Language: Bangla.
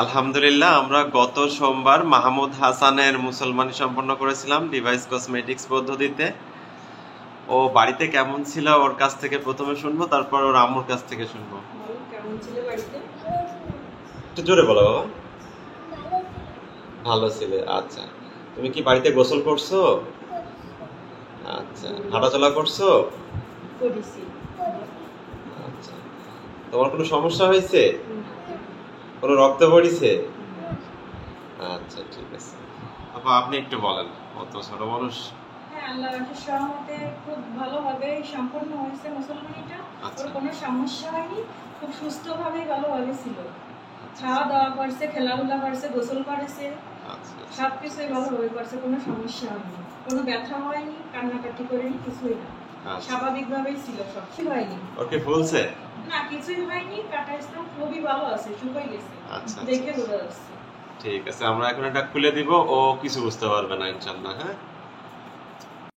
আলহামদুলিল্লাহ, আমরা গত সোমবার মাহমুদ হাসানের মুসলমানি সম্পন্ন করেছিলাম ডিভাইস কসমেটিক্স পদ্ধতিতে। ও বাড়িতে কেমন ছিল ওর কাছ থেকে প্রথমে শুনবো, তারপর ওর আম্মুর কাছ থেকে শুনবো। কেমন ছিল বাড়িতে? একটু জোরে বলো বাবা। ভালো ছিলে। আচ্ছা, তুমি কি বাড়িতে গোসল করছো? আচ্ছা, হাঁটাচলা করছো? করেছি। আচ্ছা, তোমার কোনো সমস্যা হয়েছে? কোনো রক্ত পড়িছে? আচ্ছা, ঠিক আছে। আপা, আপনি একটু বলেন, অত ছোট মানুষ। হ্যাঁ, আল্লাহর রহমতে খুব ভালোভাবে সম্পূর্ণ হয়েছে মুসলমানিটা। ওর কোনো সমস্যা হয়নি, খুব সুস্থভাবে ভালোভাবে ছিল। খাওয়া দাওয়া করছে, খেলাধুলা করছে, গোসল করেছে, সব কিছুই ভালোভাবে করছে, কোনো সমস্যা হয়নি, কোনো ব্যথা হয়নি, কান্নাকাটি করেনি, কিছুই না, স্বাভাবিকভাবেই ছিল, সব কিছু হয়নি। ওকে ফুলছে না, কিছুই হয়নি, কাটা স্থান খুবই ভালো আছে, শুকিয়ে গেছে, দেখে বোঝা যাচ্ছে। ঠিক আছে, আমরা এখন এটা খুলে দিব, ও কিছু বুঝতে পারবে না ইনশাআল্লাহ। হ্যাঁ।